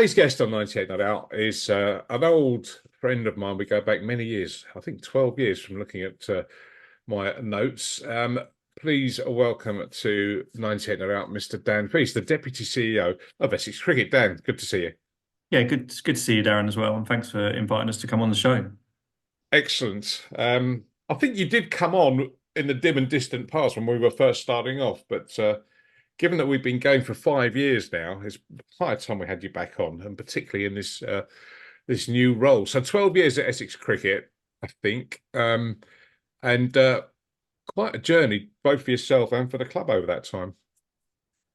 Today's guest on 98 Not Out is an old friend of mine. We go back many years, I think 12 years from looking at my notes. Please welcome to 98 Not Out, Mr. Dan Feist, the Deputy CEO of Essex Cricket. Dan, good to see you. Yeah, good to see you, Darren, as well. And thanks for inviting us to come on the show. Excellent. I think you did come on in the dim and distant past when we were first starting off, but given that we've been going for 5 years now, it's high time we had you back on, and particularly in this new role. So 12 years at Essex Cricket, I think, and quite a journey both for yourself and for the club over that time.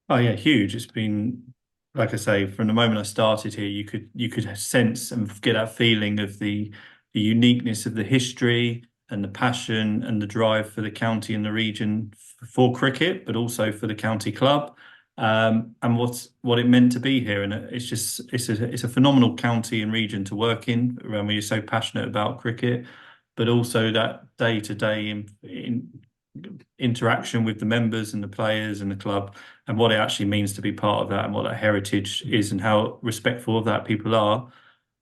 Oh yeah, huge. It's been, like I say, from the moment I started here, you could sense and get that feeling of the uniqueness of the history and the passion and the drive for the county and the region for cricket, but also for the county club. And what it meant to be here, and it's a phenomenal county and region to work in, around where you're so passionate about cricket, but also that day to day in interaction with the members and the players and the club, and what it actually means to be part of that, and what that heritage is, and how respectful of that people are,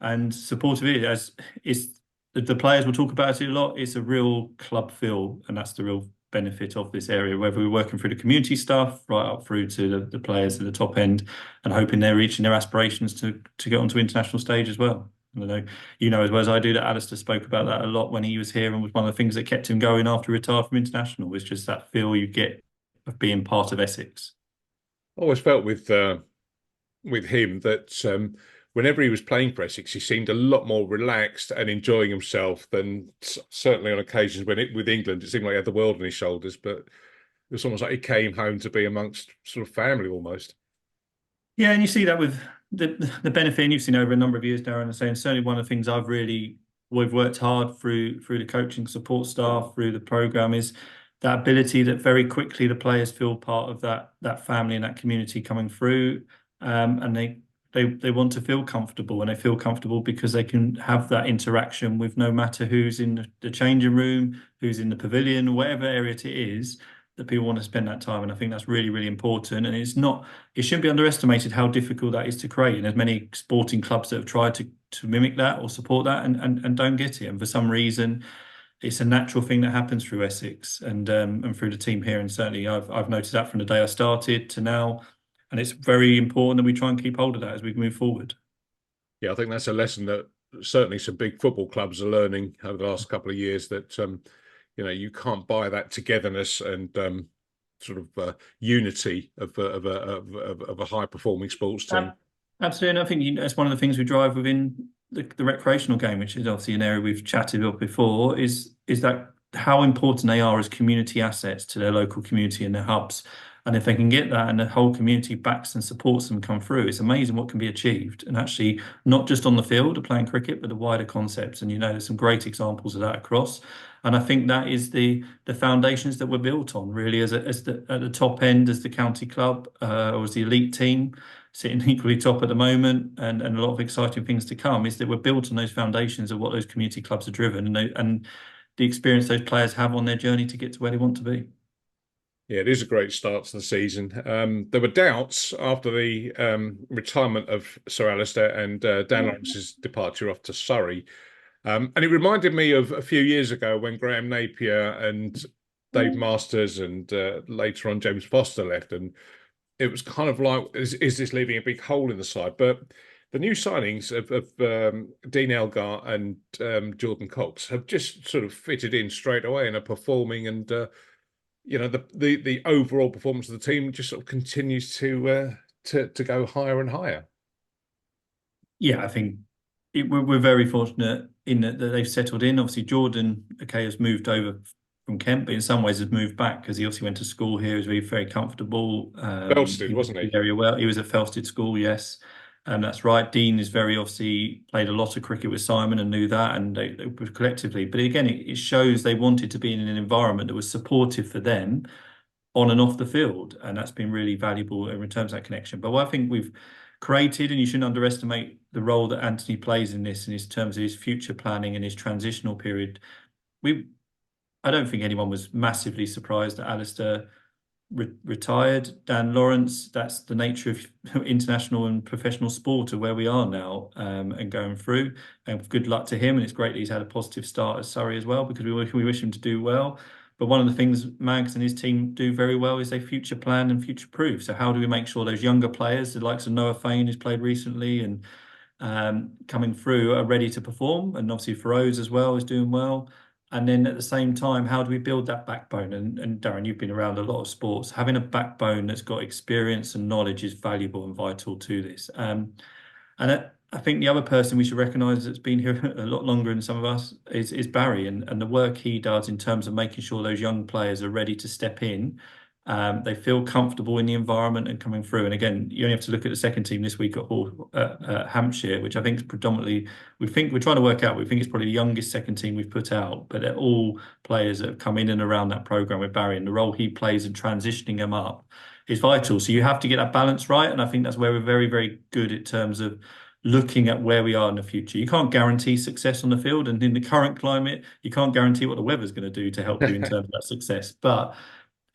and supportive of it. As it's the players will talk about it a lot. It's a real club feel, and that's the real benefit of this area. Whether we're working through the community stuff, right up through to the players at the top end, and hoping they're reaching their aspirations to get onto international stage as well. I know you know as well as I do that Alistair spoke about that a lot when he was here, and was one of the things that kept him going after he retired from international, was just that feel you get of being part of Essex. I always felt with him that whenever he was playing for Essex, he seemed a lot more relaxed and enjoying himself than certainly on occasions with England. It seemed like he had the world on his shoulders, but it was almost like he came home to be amongst sort of family almost. Yeah, and you see that with the benefit, and you've seen over a number of years, Darren, and saying certainly one of the things we've worked hard through the coaching support staff, through the program, is that ability that very quickly the players feel part of that family and that community coming through, and they want to feel comfortable, and they feel comfortable because they can have that interaction with no matter who's in the changing room, who's in the pavilion, whatever area it is, that people want to spend that time. And I think that's really, really important. And it shouldn't be underestimated how difficult that is to create. And there's many sporting clubs that have tried to mimic that or support that, and don't get it. And for some reason, it's a natural thing that happens through Essex and through the team here. And certainly I've noticed that from the day I started to now. And it's very important that we try and keep hold of that as we move forward. Yeah, I think that's a lesson that certainly some big football clubs are learning over the last couple of years, that you can't buy that togetherness and sort of unity of a high performing sports team. Absolutely. And I think that's one of the things we drive within the recreational game, which is obviously an area we've chatted about before, is that how important they are as community assets to their local community and their hubs. And if they can get that and the whole community backs and supports them come through, it's amazing what can be achieved. And actually, not just on the field of playing cricket, but the wider concepts. And there's some great examples of that across. And I think that is the foundations that we're built on, really, at the top end, as the county club, or as the elite team, sitting equally top at the moment, and a lot of exciting things to come, is that we're built on those foundations of what those community clubs are driven, and the experience those players have on their journey to get to where they want to be. Yeah, it is a great start to the season. There were doubts after the retirement of Sir Alistair and Dan Lawrence's departure off to Surrey. And it reminded me of a few years ago when Graham Napier and Dave Masters and later on James Foster left. And it was kind of like, is this leaving a big hole in the side? But the new signings of Dean Elgar and Jordan Cox have just sort of fitted in straight away and are performing, and the overall performance of the team just sort of continues to go higher and higher. Yeah, I think we're very fortunate in that they've settled in. Obviously, Jordan, okay, has moved over from Kent, but in some ways has moved back because he obviously went to school here. He was very comfortable. Belsted, He was wasn't he? very well. He was at Felsted School, yes. That's right. Dean is very obviously played a lot of cricket with Simon and knew that, and they were collectively. But again, it shows they wanted to be in an environment that was supportive for them on and off the field, and that's been really valuable in terms of that connection. But what I think we've created, and you shouldn't underestimate the role that Anthony plays in this, in his terms of his future planning and his transitional period. I don't think anyone was massively surprised that Alistair retired. Dan Lawrence, that's the nature of international and professional sport of where we are now, and going through. And good luck to him. And it's great that he's had a positive start at Surrey as well, because we wish him to do well. But one of the things Mags and his team do very well is they future plan and future proof. So how do we make sure those younger players, the likes of Noah Fain, who's played recently, and coming through, are ready to perform? And obviously Feroz as well is doing well. And then at the same time, how do we build that backbone? And Darren, you've been around a lot of sports. Having a backbone that's got experience and knowledge is valuable and vital to this. And I think the other person we should recognise that's been here a lot longer than some of us is Barry, and the work he does in terms of making sure those young players are ready to step in. They feel comfortable in the environment and coming through. And again, you only have to look at the second team this week at Hampshire, which I think is predominantly, we're trying to work out, we think it's probably the youngest second team we've put out, but they're all players that have come in and around that programme with Barry, and the role he plays in transitioning them up is vital. So you have to get that balance right. And I think that's where we're very, very good in terms of looking at where we are in the future. You can't guarantee success on the field, and in the current climate, you can't guarantee what the weather's going to do to help you in terms of that success. But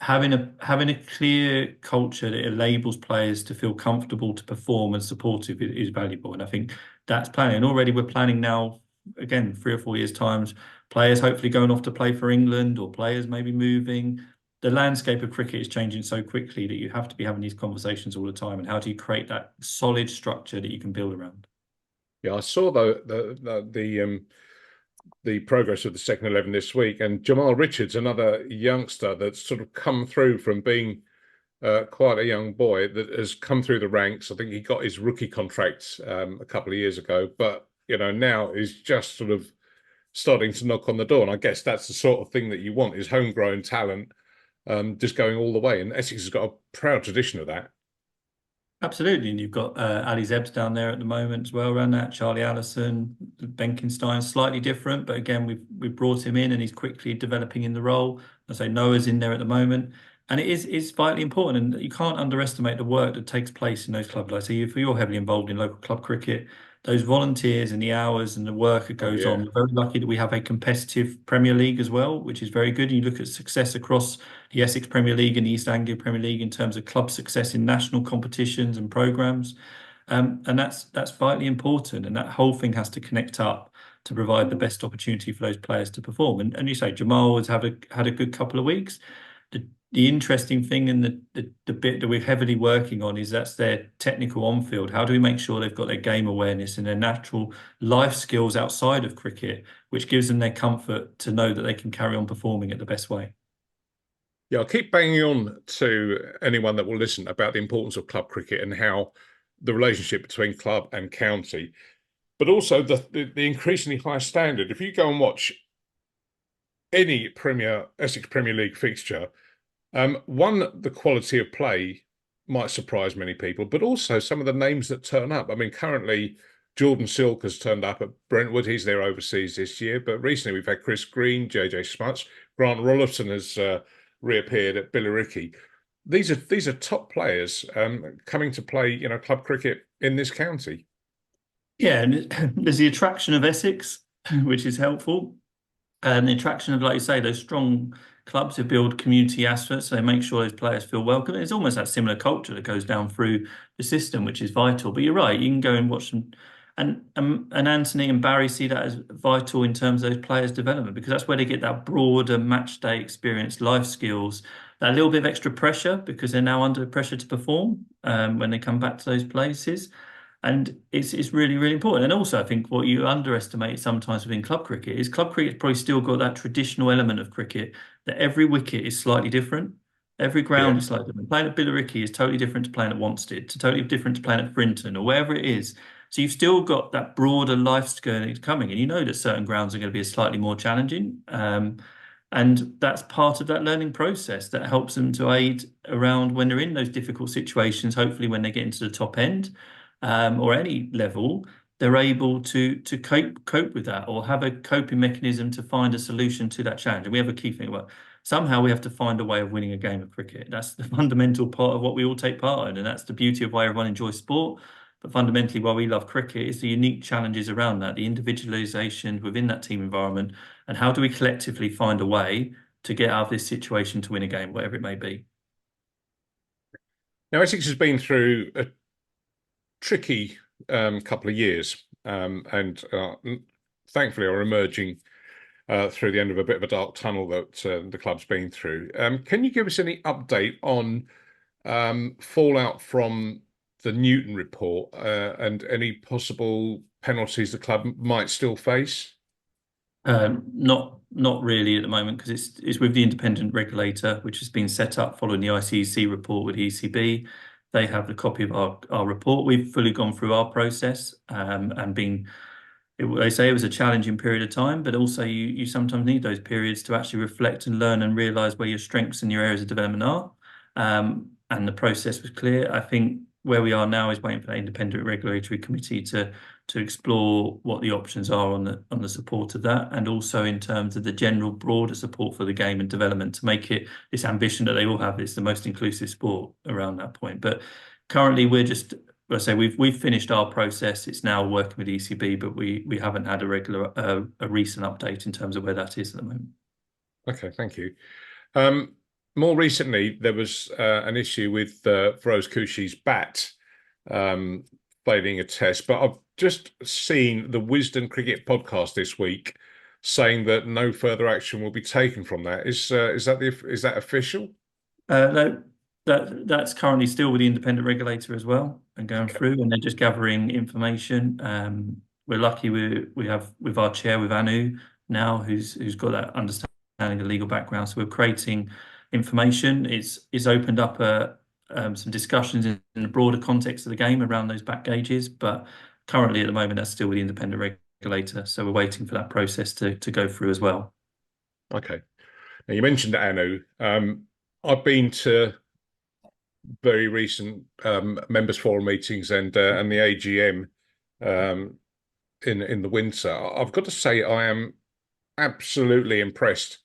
having a clear culture that enables players to feel comfortable to perform and supportive is valuable. And I think that's planning. And already we're planning now, again, 3 or 4 years' times, players hopefully going off to play for England, or players maybe moving. The landscape of cricket is changing so quickly that you have to be having these conversations all the time. And how do you create that solid structure that you can build around? Yeah, I saw the progress of the second 11 this week, and Jamal Richards, another youngster that's sort of come through from being quite a young boy, that has come through the ranks. I think he got his rookie contract a couple of years ago, but now is just sort of starting to knock on the door. And I guess that's the sort of thing that you want, is homegrown talent just going all the way. And Essex has got a proud tradition of that. Absolutely, and you've got Ali Zebs down there at the moment as well around that. Charlie Allison, Benkenstein, slightly different, but again, we've brought him in and he's quickly developing in the role. I say Noah's in there at the moment, and it's vitally important, and you can't underestimate the work that takes place in those clubs. Like, so if you're heavily involved in local club cricket, those volunteers and the hours and the work that goes on. We're very lucky that we have a competitive Premier League as well, which is very good. You look at success across the Essex Premier League and the East Anglia Premier League in terms of club success in national competitions and programmes. And that's vitally important. And that whole thing has to connect up to provide the best opportunity for those players to perform. And you say Jamal has had a good couple of weeks. The interesting thing, and the bit that we're heavily working on, is that's their technical on-field. How do we make sure they've got their game awareness and their natural life skills outside of cricket, which gives them their comfort to know that they can carry on performing it the best way? Yeah, I'll keep banging on to anyone that will listen about the importance of club cricket and how the relationship between club and county, but also the increasingly high standard. If you go and watch any Essex Premier League fixture, the quality of play might surprise many people, but also some of the names that turn up. I mean, currently Jordan Silk has turned up at Brentwood. He's there overseas this year, but recently we've had Chris Green, JJ Smuts, Grant Rollison has reappeared at Billericay. These are top players coming to play, club cricket in this county. Yeah, and there's the attraction of Essex, which is helpful, and the attraction of, like you say, those strong clubs who build community aspects. So they make sure those players feel welcome. It's almost that similar culture that goes down through the system, which is vital. But you're right, you can go and watch them. And Anthony and Barry see that as vital in terms of those players' development, because that's where they get that broader match day experience, life skills, that little bit of extra pressure because they're now under pressure to perform when they come back to those places. And it's really, really important. And also, I think what you underestimate sometimes within club cricket is club cricket's probably still got that traditional element of cricket, that every wicket is slightly different. Every ground is slightly different. Playing at Billericay is totally different to playing at Wanstead, to totally different to playing at Frinton or wherever it is. So you've still got that broader life skill coming, and you know that certain grounds are going to be slightly more challenging. And that's part of that learning process that helps them to aid around when they're in those difficult situations, hopefully when they get into the top end. Or any level, they're able to cope with that, or have a coping mechanism to find a solution to that challenge. And we have a key thing about somehow we have to find a way of winning a game of cricket. That's the fundamental part of what we all take part in, and that's the beauty of why everyone enjoys sport. But fundamentally, why we love cricket is the unique challenges around that, the individualization within that team environment, and how do we collectively find a way to get out of this situation to win a game, whatever it may be. Now, Essex has been through a tricky couple of years, and thankfully are emerging through the end of a bit of a dark tunnel that the club's been through. Can you give us any update on fallout from the Newton report and any possible penalties the club might still face? Not really at the moment because it's with the independent regulator, which has been set up following the ICC report with the ECB. They have the copy of our report. We've fully gone through our process and been. They say it was a challenging period of time, but also you sometimes need those periods to actually reflect and learn and realise where your strengths and your areas of development are. And the process was clear. I think where we are now is waiting for the independent regulatory committee to explore what the options are on the support of that, and also in terms of the general broader support for the game and development to make it this ambition that they all have. It's the most inclusive sport around that point. But currently, we're just, I say we've finished our process. It's now working with ECB, but we haven't had a recent update in terms of where that is at the moment. Okay, thank you. More recently, there was an issue with Feroz Koushi's bat failing a test, but I've just seen the Wisdom Cricket podcast this week saying that no further action will be taken from that. Is that official? No, that's currently still with the independent regulator as well and going through, and they're just gathering information. We're lucky we have with our chair with Anu now, who's got that understanding of legal background. So we're creating information. It's opened up some discussions in the broader context of the game around those back gauges, but currently at the moment that's still with the independent regulator. So we're waiting for that process to go through as well. Okay. Now you mentioned Anu. I've been to very recent members forum meetings and the AGM in the winter. I've got to say I am absolutely impressed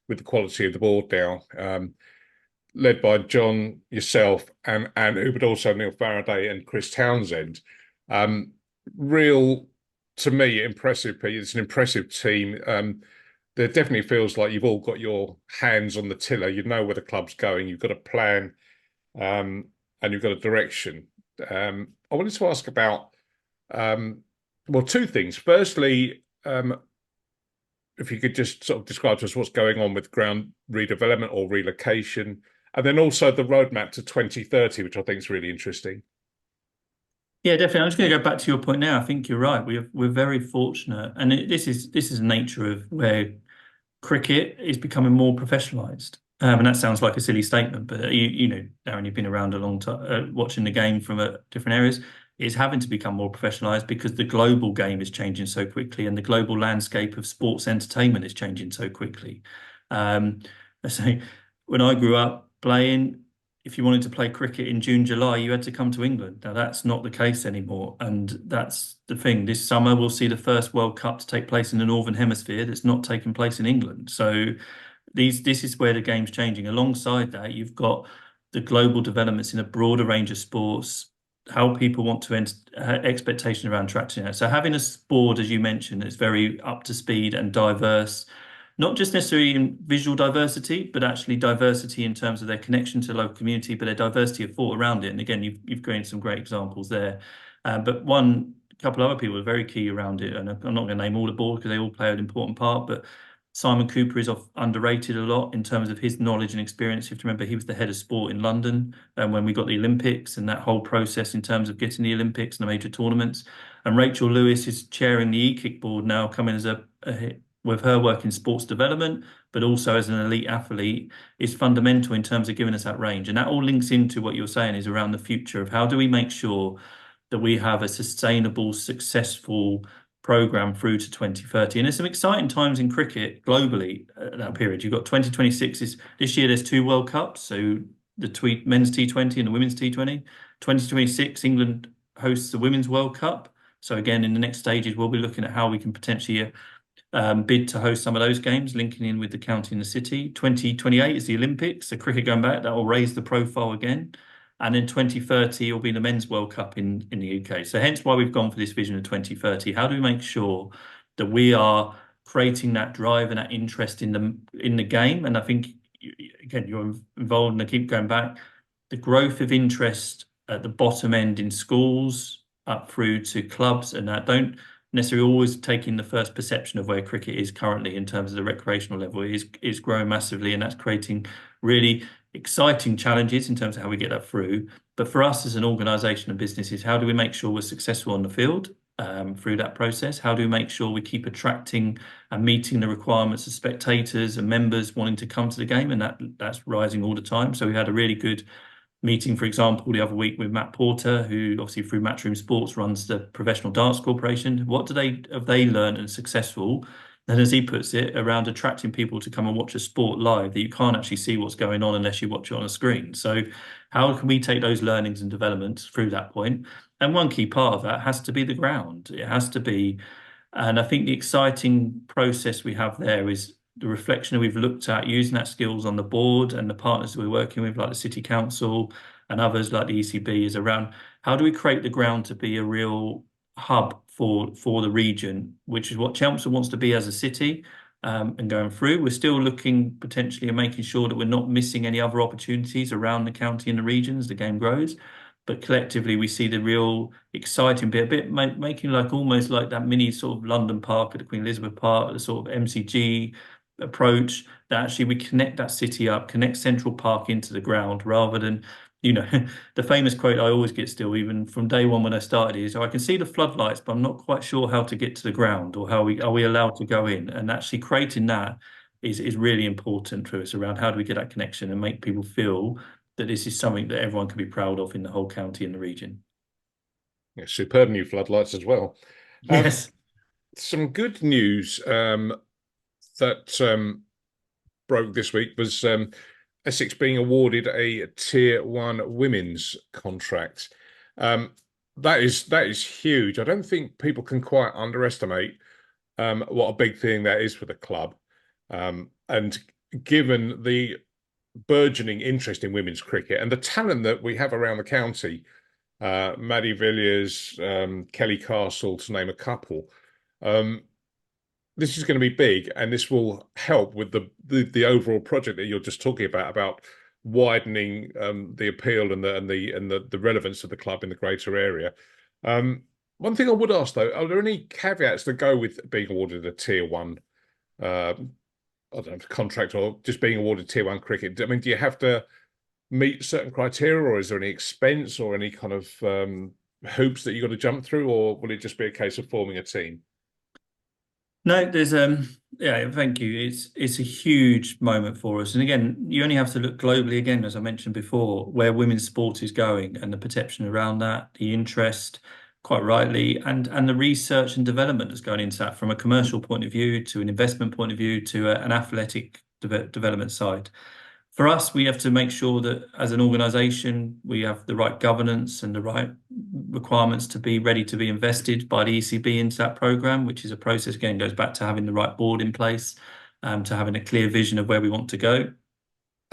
with the quality of the board now, led by John, yourself, and Anu, but also Neil Faraday and Chris Townsend. Real, to me, impressive. It's an impressive team. There definitely feels like you've all got your hands on the tiller. You know where the club's going. You've got a plan, and you've got a direction. I wanted to ask about, well, two things. Firstly, if you could just sort of describe to us what's going on with ground redevelopment or relocation, and then also the roadmap to 2030, which I think is really interesting. Yeah, definitely. I'm just going to go back to your point now. I think you're right. We're very fortunate, and this is the nature of where cricket is becoming more professionalised. And that sounds like a silly statement, but you know, Darren, you've been around a long time, watching the game from different areas. It's having to become more professionalised because the global game is changing so quickly, and the global landscape of sports entertainment is changing so quickly. So when I grew up playing, if you wanted to play cricket in June, July, you had to come to England. Now that's not the case anymore, and that's the thing. This summer we'll see the first World Cup to take place in the Northern Hemisphere that's not taking place in England. So this is where the game's changing. Alongside that, you've got the global developments in a broader range of sports, how people want to expectation around traction. So having a board, as you mentioned, that's very up to speed and diverse, not just necessarily in visual diversity, but actually diversity in terms of their connection to the local community, but their diversity of thought around it. And again, you've created some great examples there. But a couple of other people are very key around it, and I'm not going to name all the board because they all play an important part, but Simon Cooper is underrated a lot in terms of his knowledge and experience. You have to remember he was the head of sport in London when we got the Olympics and that whole process in terms of getting the Olympics and the major tournaments. And Rachel Lewis is chairing the e-kick board now, coming as with her work in sports development, but also as an elite athlete, is fundamental in terms of giving us that range. And that all links into what you're saying is around the future of how do we make sure that we have a sustainable, successful program through to 2030. And there's some exciting times in cricket globally at that period. You've got 2026 this year, there's two World Cups. So the men's T20 and the women's T20. 2026, England hosts the Women's World Cup. So again, in the next stages, we'll be looking at how we can potentially bid to host some of those games, linking in with the county and the city. 2028 is the Olympics. So cricket going back, that will raise the profile again. And then 2030 will be the Men's World Cup in the UK. So hence why we've gone for this vision of 2030. How do we make sure that we are creating that drive and that interest in the game? And I think, again, you're involved, and I keep going back, the growth of interest at the bottom end in schools up through to clubs, and that don't necessarily always taking the first perception of where cricket is currently in terms of the recreational level is growing massively, and that's creating really exciting challenges in terms of how we get that through. But for us as an organisation and businesses, how do we make sure we're successful on the field through that process? How do we make sure we keep attracting and meeting the requirements of spectators and members wanting to come to the game? And that's rising all the time. So we had a really good meeting, for example, the other week with Matt Porter, who obviously through Matchroom Sports runs the Professional Darts Corporation. What have they learned and successful? And as he puts it, around attracting people to come and watch a sport live that you can't actually see what's going on unless you watch it on a screen. So how can we take those learnings and developments through that point? And one key part of that has to be the ground. It has to be, and I think the exciting process we have there is the reflection that we've looked at using that skills on the board and the partners that we're working with, like the City Council and others like the ECB, is around how do we create the ground to be a real hub for the region, which is what Chelmsford wants to be as a city. And going through, we're still looking potentially at making sure that we're not missing any other opportunities around the county and the region as the game grows. But collectively, we see the real exciting bit, making like almost like that mini sort of London Park at the Queen Elizabeth Park, the sort of MCG approach, that actually we connect that city up, connect Central Park into the ground rather than, the famous quote I always get still, even from day one when I started, is I can see the floodlights, but I'm not quite sure how to get to the ground or are we allowed to go in? And actually creating that is really important for us around how do we get that connection and make people feel that this is something that everyone can be proud of in the whole county and the region. Yeah, superb new floodlights as well. Yes. Some good news that broke this week was Essex being awarded a Tier 1 women's contract. That is huge. I don't think people can quite underestimate what a big thing that is for the club. And given the burgeoning interest in women's cricket and the talent that we have around the county, Maddie Villiers, Kelly Castle, to name a couple, this is going to be big, and this will help with the overall project that you're just talking about widening the appeal and the relevance of the club in the greater area. One thing I would ask though, are there any caveats that go with being awarded a Tier 1 I don't know, contract or just being awarded Tier 1 cricket? I mean, do you have to meet certain criteria, or is there any expense or any kind of hoops that you've got to jump through, or will it just be a case of forming a team? No, there's yeah, thank you. It's a huge moment for us. And again, you only have to look globally again, as I mentioned before, where women's sport is going and the perception around that, the interest, quite rightly, and the research and development that's going into that from a commercial point of view to an investment point of view to an athletic development side. For us, we have to make sure that as an organisation, we have the right governance and the right requirements to be ready to be invested by the ECB into that programme, which is a process, again, goes back to having the right board in place, to having a clear vision of where we want to go.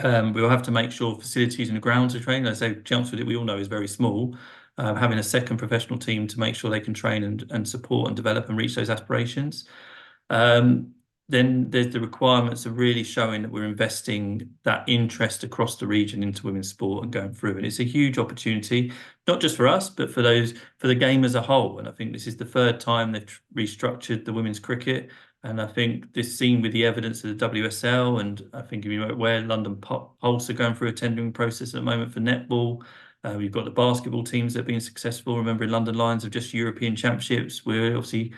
We'll have to make sure facilities and the grounds are trained. As I say, Chelmsford, we all know, is very small. Having a second professional team to make sure they can train and support and develop and reach those aspirations. Then there's the requirements of really showing that we're investing that interest across the region into women's sport and going through. And it's a huge opportunity, not just for us, but for the game as a whole. And I think this is the third time they've restructured the women's cricket. And I think this seen with the evidence of the WSL, and I think if you're aware, London Pulse are going through a tendering process at the moment for netball. We've got the basketball teams that have been successful. Remembering London Lions of just European Championships. We're obviously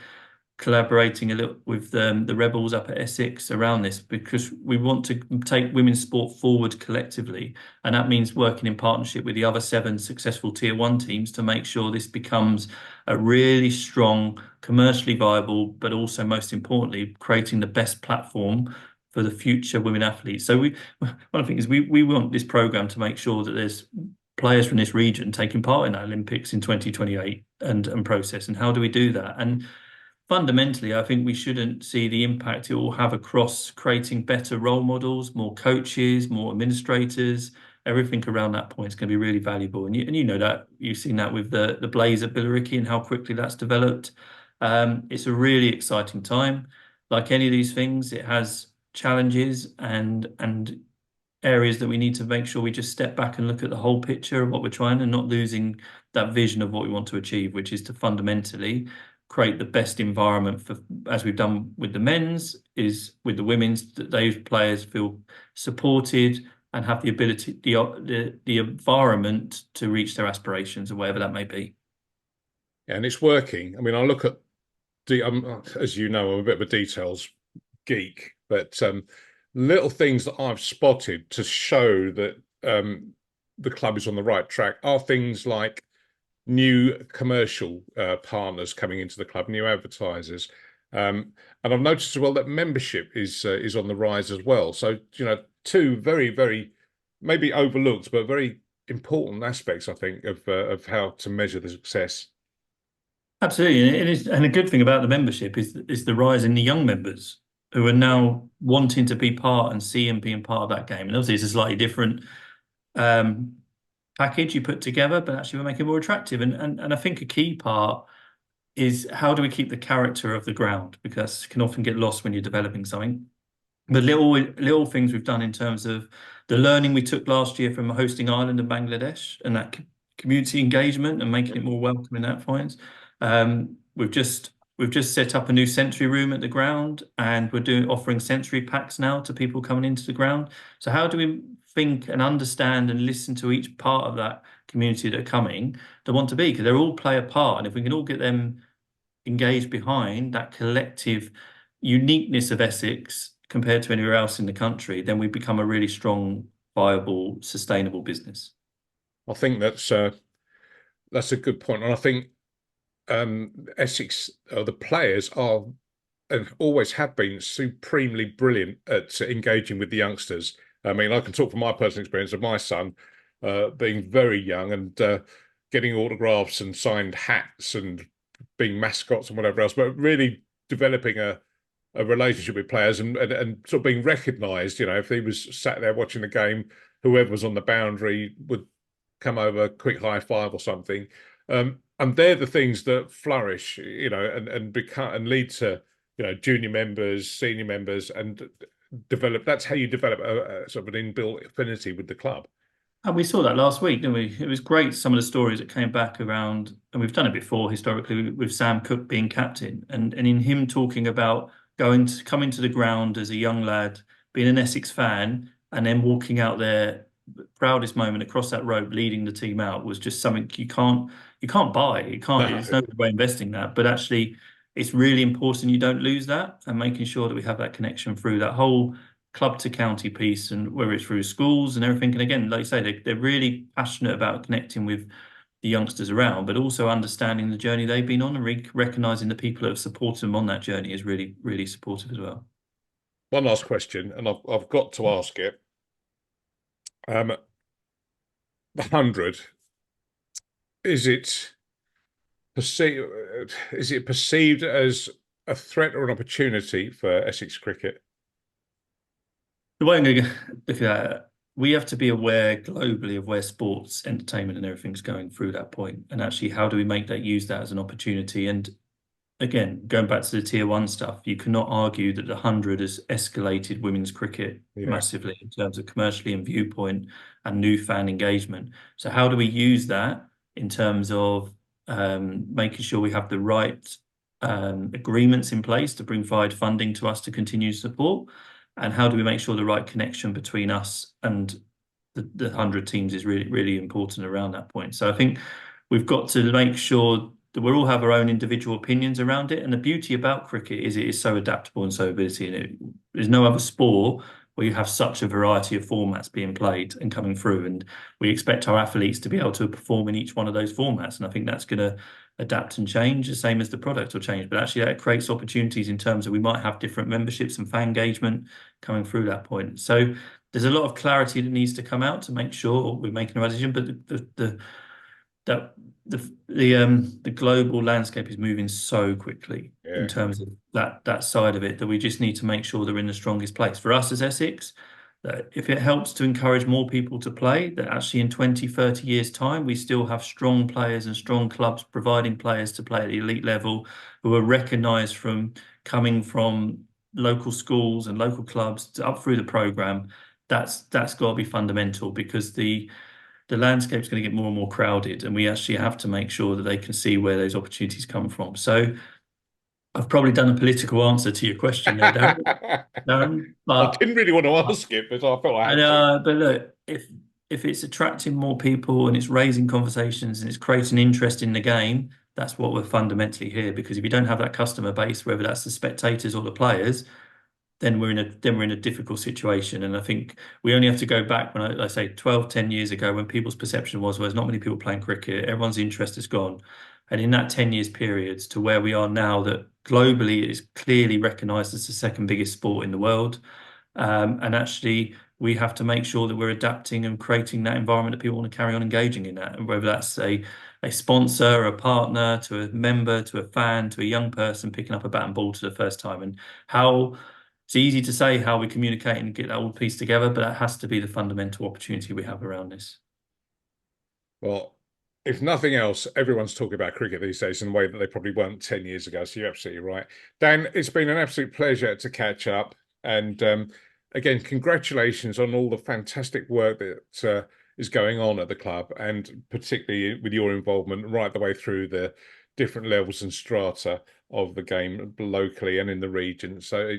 collaborating a little with the Rebels up at Essex around this because we want to take women's sport forward collectively. And that means working in partnership with the other 7 successful Tier 1 teams to make sure this becomes a really strong, commercially viable, but also most importantly, creating the best platform for the future women athletes. So one of the things we want this programme to make sure that there's players from this region taking part in the Olympics in 2028 and process. And how do we do that? And fundamentally, I think we shouldn't see the impact it will have across creating better role models, more coaches, more administrators. Everything around that point is going to be really valuable. And you know that you've seen that with the Blaze at Billericay and how quickly that's developed. It's a really exciting time. Like any of these things, it has challenges and areas that we need to make sure we just step back and look at the whole picture of what we're trying and not losing that vision of what we want to achieve, which is to fundamentally create the best environment for, as we've done with the men's, is with the women's, that those players feel supported and have the ability, the environment to reach their aspirations, or whatever that may be. And it's working. I mean, I look at as you know, I'm a bit of a details geek, but little things that I've spotted to show that the club is on the right track are things like new commercial partners coming into the club, new advertisers. And I've noticed as well that membership is on the rise as well. So, two very, very maybe overlooked, but very important aspects, I think, of how to measure the success. Absolutely, and it is, and a good thing about the membership is the rise in the young members who are now wanting to be part and see and being part of that game. And obviously, it's a slightly different package you put together, but actually we're making it more attractive. And I think a key part is, how do we keep the character of the ground? Because it can often get lost when you're developing something. But little things we've done in terms of the learning we took last year from hosting Ireland and Bangladesh, and that community engagement and making it more welcoming, that finds. We've just set up a new sensory room at the ground, and we're offering sensory packs now to people coming into the ground. So how do we think and understand and listen to each part of that community that are coming, that want to be, because they all play a part, and if we can all get them engaged behind that collective uniqueness of Essex compared to anywhere else in the country, then we become a really strong, viable, sustainable business. I think that's a good point, and I think Essex, the players are and always have been supremely brilliant at engaging with the youngsters. I mean, I can talk from my personal experience of my son being very young and getting autographs and signed hats and being mascots and whatever else, but really developing a relationship with players and sort of being recognised. If he was sat there watching the game, whoever was on the boundary would come over, quick high five or something. And they're the things that flourish, and become and lead to, junior members, senior members, and develop. That's how you develop a sort of an inbuilt affinity with the club. And we saw that last week, didn't we? It was great, some of the stories that came back around, and we've done it before historically with Sam Cook being captain, and in him talking about coming to the ground as a young lad, being an Essex fan, and then walking out there, proudest moment across that road, leading the team out, was just something you can't buy. There's no way investing that, but actually it's really important you don't lose that, and making sure that we have that connection through that whole club to county piece, and whether it's through schools and everything. And again, like you say, they're really passionate about connecting with the youngsters around, but also understanding the journey they've been on, and recognizing the people that have supported them on that journey is really, really supportive as well. One last question, and I've got to ask it. The 100, is it perceived as a threat or an opportunity for Essex Cricket? The way I'm going to look at that, we have to be aware globally of where sports, entertainment, and everything's going through that point, and actually how do we use that as an opportunity. And again, going back to the tier one stuff, you cannot argue that the 100 has escalated women's cricket massively in terms of commercially and viewpoint and new fan engagement. So how do we use that in terms of making sure we have the right agreements in place to provide funding to us to continue support? And how do we make sure the right connection between us and the 100 teams is really, really important around that point. So I think we've got to make sure that we all have our own individual opinions around it. And the beauty about cricket is it is so adaptable and so ability. And there's no other sport where you have such a variety of formats being played and coming through. And we expect our athletes to be able to perform in each one of those formats. And I think that's going to adapt and change, the same as the product will change. But actually that creates opportunities in terms of we might have different memberships and fan engagement coming through that point. So there's a lot of clarity that needs to come out to make sure we're making the right decision. But the global landscape is moving so quickly in terms of that side of it, that we just need to make sure they're in the strongest place. For us as Essex, that if it helps to encourage more people to play, that actually in 20, 30 years' time, we still have strong players and strong clubs providing players to play at the elite level who are recognised from coming from local schools and local clubs up through the programme. That's got to be fundamental, because the landscape's going to get more and more crowded, and we actually have to make sure that they can see where those opportunities come from. So I've probably done a political answer to your question there, Darren, I but didn't really want to ask it, but I felt I I had to. know, but look, if it's attracting more people and it's raising conversations and it's creating interest in the game, that's what we're fundamentally here. Because if you don't have that customer base, whether that's the spectators or the players, then we're in a difficult situation. And I think we only have to go back when I say 12, 10 years ago, when people's perception was, well, there's not many people playing cricket, everyone's interest is gone. And in that 10 years period to where we are now, that globally it is clearly recognized as the second biggest sport in the world. And actually, we have to make sure that we're adapting and creating that environment that people want to carry on engaging in that. And whether that's a sponsor, a partner, to a member, to a fan, to a young person picking up a bat and ball for the first time. And how it's easy to say how we communicate and get that all pieced together, but that has to be the fundamental opportunity we have around this. Well, if nothing else, everyone's talking about cricket these days in a way that they probably weren't 10 years ago. So you're absolutely right. Dan, it's been an absolute pleasure to catch up. And again, congratulations on all the fantastic work that is going on at the club, and particularly with your involvement right the way through the different levels and strata of the game locally and in the region. So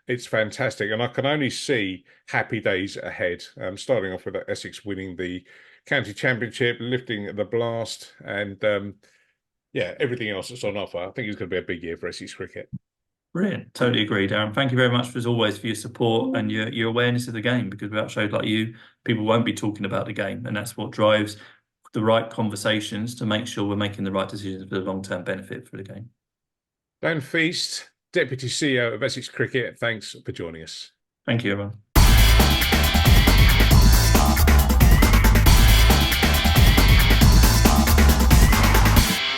it's fantastic. And I can only see happy days ahead. Starting off with Essex winning the county championship, lifting the blast, and yeah, everything else that's on offer. I think it's going to be a big year for Essex cricket. Brilliant. Totally agree, Darren. Thank you very much, as always, for your support and your awareness of the game, because without shows like you, people won't be talking about the game. And that's what drives the right conversations to make sure we're making the right decisions for the long-term benefit for the game. Dan Feist, Deputy CEO of Essex Cricket, thanks for joining us. Thank you, everyone.